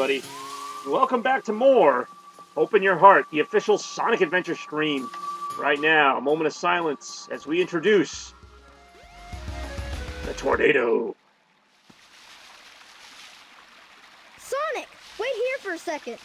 everybody. Welcome back to more Open Your Heart, the official Sonic Adventure stream. Right now, a moment of silence as we introduce the tornado. Sonic, wait here for a second.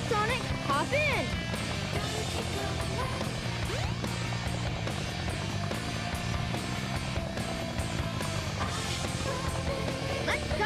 Sonic, hop in. Let's go.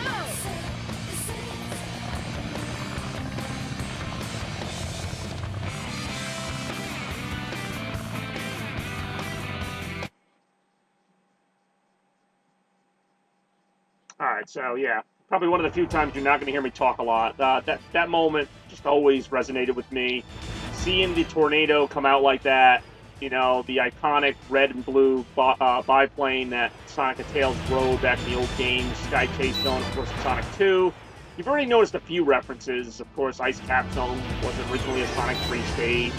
Alright, so yeah, probably one of the few times you're not going to hear me talk a lot. That moment just always resonated with me. Seeing the tornado come out like that, you know, the iconic red and blue biplane that Sonic and Tails rode back in the old games, Sky Chase Zone, of course, Sonic 2. You've already noticed a few references. Of course, Ice Cap Zone was originally a Sonic 3 stage.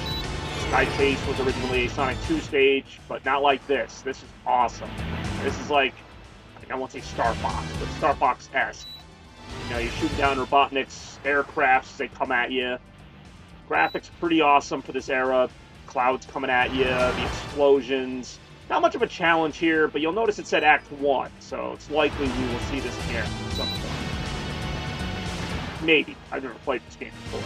Sky Chase was originally a Sonic 2 stage, but not like this. This is awesome. This is like, I won't say Star Fox, but Star Fox-esque. You know, you're shooting down Robotnik's aircrafts, they come at you. Graphics pretty awesome for this era. Clouds coming at you, the explosions. Not much of a challenge here, but you'll notice it said Act 1, so it's likely we will see this again at some point. Maybe. I've never played this game before.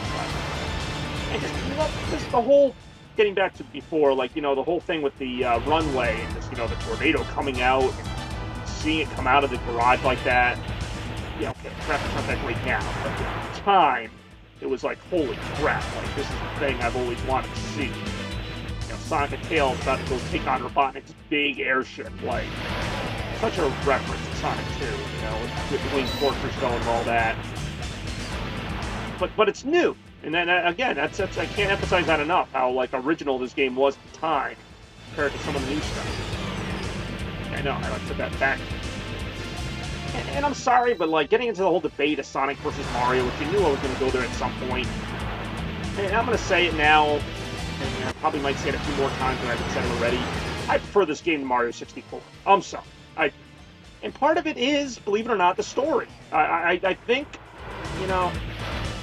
And just, you know, just the whole, getting back to before, like, you know, the whole thing with the runway and just, you know, the tornado coming out and seeing it come out of the garage like that. Yeah, okay, traffic's not that great now, but at the time, it was like, holy crap, like, this is the thing I've always wanted to see. You know, Sonic and Tails about to go take on Robotnik's big airship, like, such a reference to Sonic 2, you know, with the Wing Fortress going and all that. But it's new, and then, again, that's I can't emphasize that enough, how, like, original this game was at the time, compared to some of the new stuff. I know, I took that back. And I'm sorry, but like getting into the whole debate of Sonic versus Mario, which you knew I was going to go there at some point. And I'm going to say it now, and I probably might say it a few more times than I've said it already. I prefer this game to Mario 64. I'm sorry. And part of it is, believe it or not, the story. I think, you know,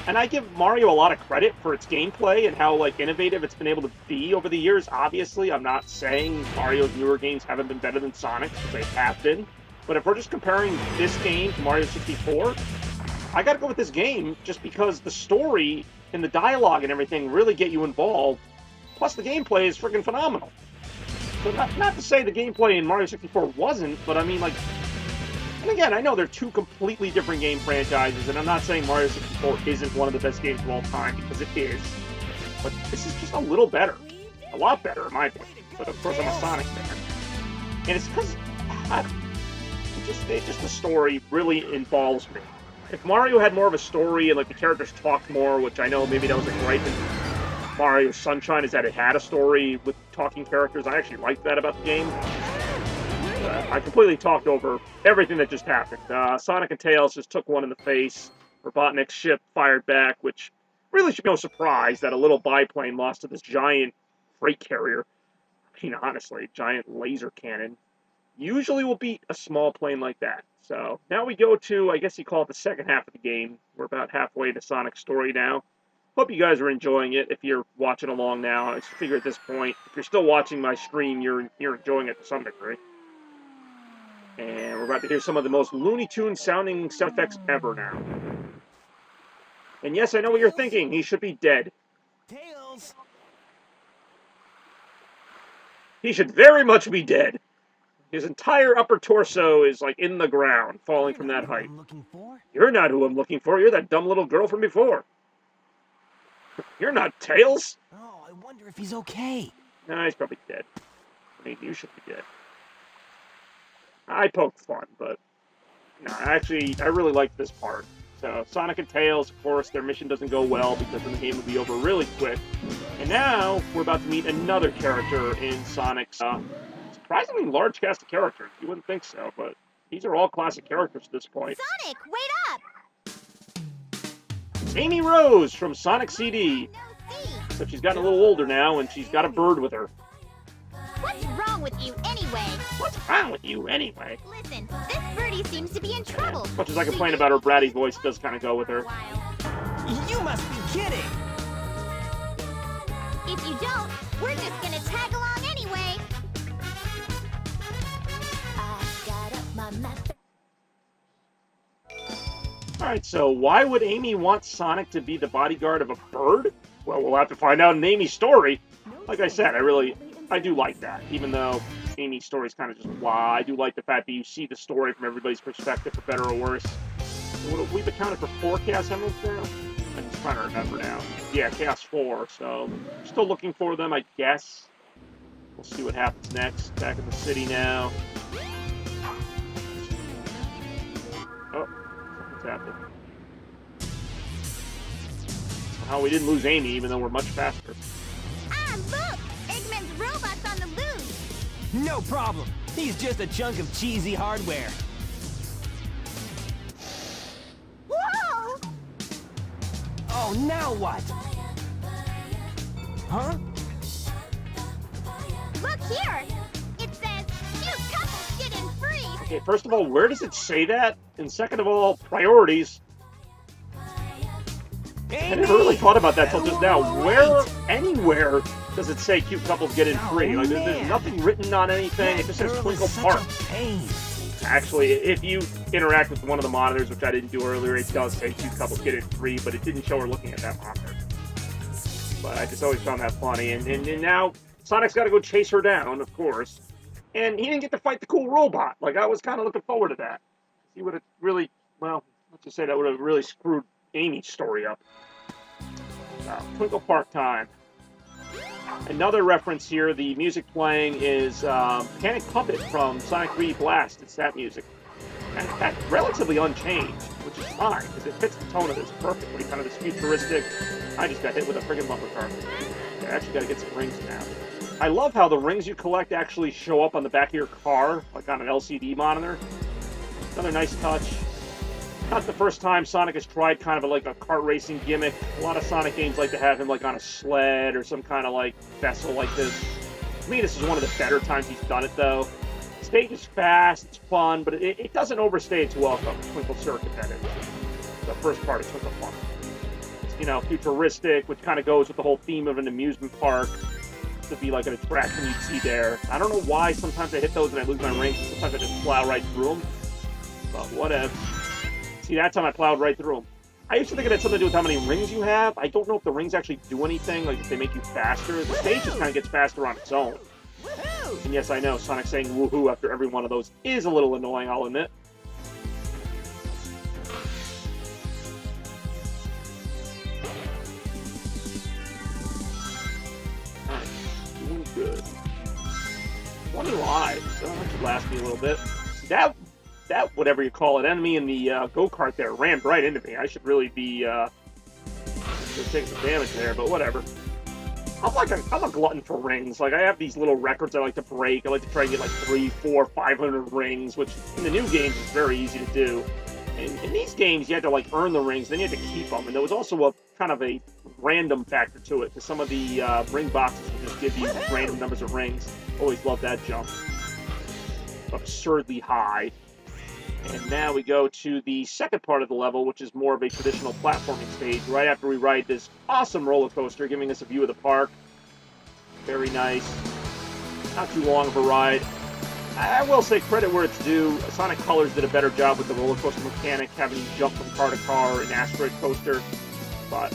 and I give Mario a lot of credit for its gameplay and how like innovative it's been able to be over the years. Obviously, I'm not saying Mario's newer games haven't been better than Sonic's, because they have been. But if we're just comparing this game to Mario 64, I gotta go with this game just because the story and the dialogue and everything really get you involved. Plus, the gameplay is freaking phenomenal. So not to say the gameplay in Mario 64 wasn't, but I mean, like, and again, I know they're two completely different game franchises, and I'm not saying Mario 64 isn't one of the best games of all time, because it is. But this is just a little better. A lot better, in my opinion. But of course, I'm a Sonic fan. And it's because, just the story really involves me. If Mario had more of a story and like the characters talked more, which I know maybe that was a gripe in Mario Sunshine, is that it had a story with talking characters. I actually liked that about the game. I completely talked over everything that just happened. Sonic and Tails just took one in the face. Robotnik's ship fired back, which really should be no surprise that a little biplane lost to this giant freight carrier. I mean, honestly, giant laser cannon usually will beat a small plane like that. So now we go to, I guess you call it the second half of the game. We're about halfway to Sonic's story now. Hope you guys are enjoying it. If you're watching along now, I figure at this point, if you're still watching my stream, you're enjoying it to some degree. And we're about to hear some of the most Looney Tunes sounding sound effects ever now. And yes, I know what you're thinking. He should be dead. Tails. He should very much be dead. His entire upper torso is like in the ground, falling from that height. I'm looking for? You're not who I'm looking for. You're that dumb little girl from before. You're not Tails. Oh, I wonder if he's okay. Nah, he's probably dead. I mean, you should be dead. I poked fun, but no, actually, I really like this part. So, Sonic and Tails, of course, their mission doesn't go well because then the game will be over really quick. And now, we're about to meet another character in Sonic's surprisingly large cast of characters. You wouldn't think so, but these are all classic characters at this point. Sonic, wait up! Amy Rose from Sonic CD. No C. So she's gotten a little older now, and she's got a bird with her. What's wrong with you anyway? What's wrong with you, anyway? Listen, this birdie seems to be in trouble. As much as I complain about her bratty voice, does kind of go with her. You must be kidding. If you don't, we're just gonna tag along anyway. I got up my map. Alright, so why would Amy want Sonic to be the bodyguard of a bird? Well, we'll have to find out in Amy's story. Like I said, I do like that, even though Amy's story is kind of just blah. I do like the fact that you see the story from everybody's perspective, for better or worse. So we've accounted for 4 Chaos Emeralds now? I'm just trying to remember now. Yeah, Chaos 4, so still looking for them, I guess. We'll see what happens next. Back in the city now. Oh, something's happened. Somehow we didn't lose Amy, even though we're much faster. Ah, look! Eggman's robot's on the loose! No problem. He's just a chunk of cheesy hardware. Whoa! Oh, now what? Huh? Look here! It says, cute couples get in free! Okay, first of all, where does it say that? And second of all, priorities. I never really thought about that till just now. Where, anywhere, does it say cute couples get in free? Like, there's nothing written on anything. It just says Twinkle Park. Actually, if you interact with one of the monitors, which I didn't do earlier, it does say cute couples get in free, but it didn't show her looking at that monitor. But I just always found that funny. And now Sonic's got to go chase her down, of course. And he didn't get to fight the cool robot. Like, I was kind of looking forward to that. He would have really, well, let's just say that would have really screwed Amy's story up. Twinkle Park time. Another reference here, the music playing is Panic Puppet from Sonic 3 Blast. It's that music. And that's relatively unchanged, which is fine, because it fits the tone of this perfectly. Kind of this futuristic. I just got hit with a friggin' bumper car. I actually got to get some rings now. I love how the rings you collect actually show up on the back of your car, like on an LCD monitor. Another nice touch. Not the first time Sonic has tried kind of like a kart racing gimmick. A lot of Sonic games like to have him like on a sled or some kind of like vessel like this. To me, this is one of the better times he's done it, though. The stage is fast, it's fun, but it doesn't overstay its welcome. Twinkle Circuit, that is. The first part of Twinkle Park. It's, you know, futuristic, which kind of goes with the whole theme of an amusement park. To be like an attraction you'd see there. I don't know why sometimes I hit those and I lose my rings, and sometimes I just plow right through them. But whatever. See, that time I plowed right through them. I used to think it had something to do with how many rings you have. I don't know if the rings actually do anything, like if they make you faster. The stage just kind of gets faster on its own. And yes, I know, Sonic saying woohoo after every one of those is a little annoying, I'll admit. Alright, doing good. 20 lives, so that should last me a little bit. That whatever you call it, enemy in the go-kart there ran right into me. I should really be taking some damage there, but whatever. I'm a glutton for rings. Like, I have these little records I like to break. I like to try and get like 300, 400, 500 rings, which in the new games is very easy to do. And in these games, you had to like earn the rings, then you had to keep them. And there was also a kind of a random factor to it, because some of the ring boxes would just give you random numbers of rings. Always loved that jump. Absurdly high. And now we go to the second part of the level, which is more of a traditional platforming stage, right after we ride this awesome roller coaster, giving us a view of the park. Very nice. Not too long of a ride. I will say credit where it's due. Sonic Colors did a better job with the roller coaster mechanic, having you jump from car to car in Asteroid Coaster. But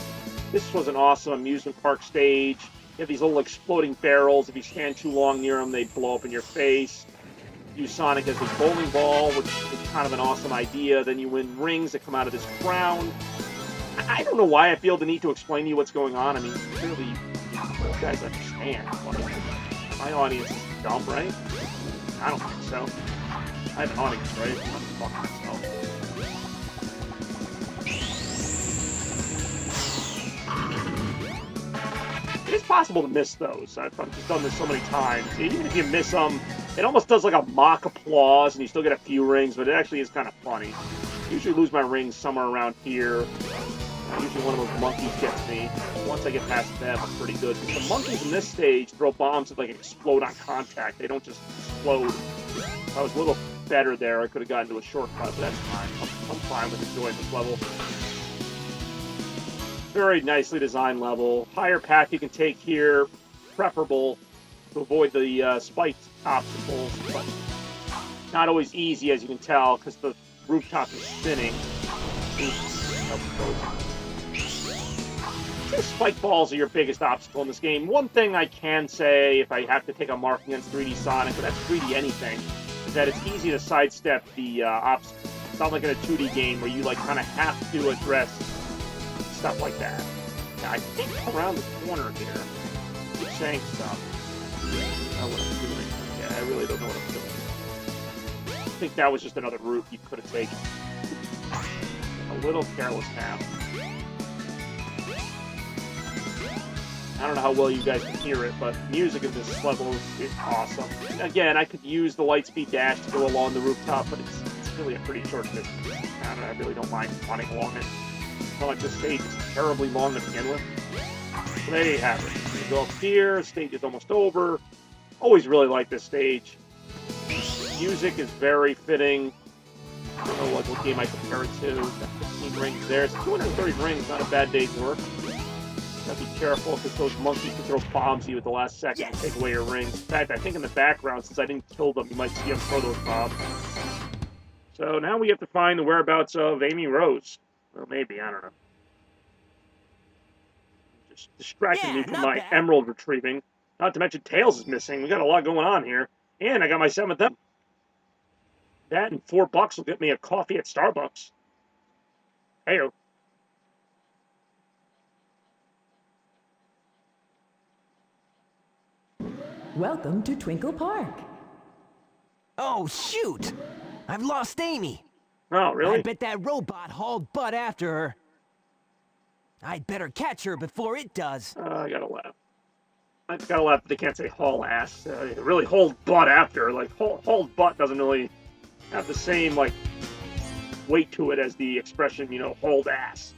this was an awesome amusement park stage. You have these little exploding barrels. If you stand too long near them, they blow up in your face. Use Sonic as a bowling ball, which is kind of an awesome idea. Then you win rings that come out of this crown. I don't know why I feel the need to explain to you what's going on. I mean, clearly you guys understand. But my audience is dumb, right? I don't think so. I have an audience, right? I'm not fucking myself. It is possible to miss those. I've just done this so many times. Even if you miss them, it almost does like a mock applause, and you still get a few rings, but it actually is kind of funny. I usually lose my rings somewhere around here. Usually one of those monkeys gets me. Once I get past them, I'm pretty good. The monkeys in this stage throw bombs that like explode on contact. They don't just explode. If I was a little better there, I could have gotten to a shortcut, but that's fine. I'm fine with enjoying this level. Very nicely designed level. Higher path you can take here, preferable to avoid the spiked obstacles, but not always easy, as you can tell, because the rooftop is spinning. Spike balls are your biggest obstacle in this game. One thing I can say, if I have to take a mark against 3D Sonic, but that's 3D anything, is that it's easy to sidestep the obstacles. It's not like in a 2D game where you like kind of have to address stuff like that. Now, I think around the corner here, I keep saying stuff. I don't know what I'm doing. Yeah, I really don't know what I'm doing. I think that was just another route you could have taken. A little careless now. I don't know how well you guys can hear it, but music in this level is awesome. Again, I could use the Lightspeed Dash to go along the rooftop, but it's really a pretty short distance. I really don't mind running along it. It's not like this stage is terribly long to begin with. So there you have it. You go up here, stage is almost over. Always really like this stage. Music is very fitting. I don't know what game I compare it to. Got 15 rings there. It's 230 rings, not a bad day's work. Gotta be careful because those monkeys can throw bombs at you at the last second and take away your rings. In fact, I think in the background, since I didn't kill them, you might see them throw those bombs. So now we have to find the whereabouts of Amy Rose. Well, maybe, I don't know. Just distracting me from my emerald retrieving. Not to mention Tails is missing. We got a lot going on here. And I got my 7th emerald. That and $4 will get me a coffee at Starbucks. Heyo. Welcome to Twinkle Park. Oh, shoot! I've lost Amy. Oh, really? I bet that robot hauled butt after her. I'd better catch her before it does. I gotta laugh. I gotta laugh, but they can't say haul ass. Really hold butt after. Like, hold butt doesn't really have the same, like, weight to it as the expression, you know, hold ass.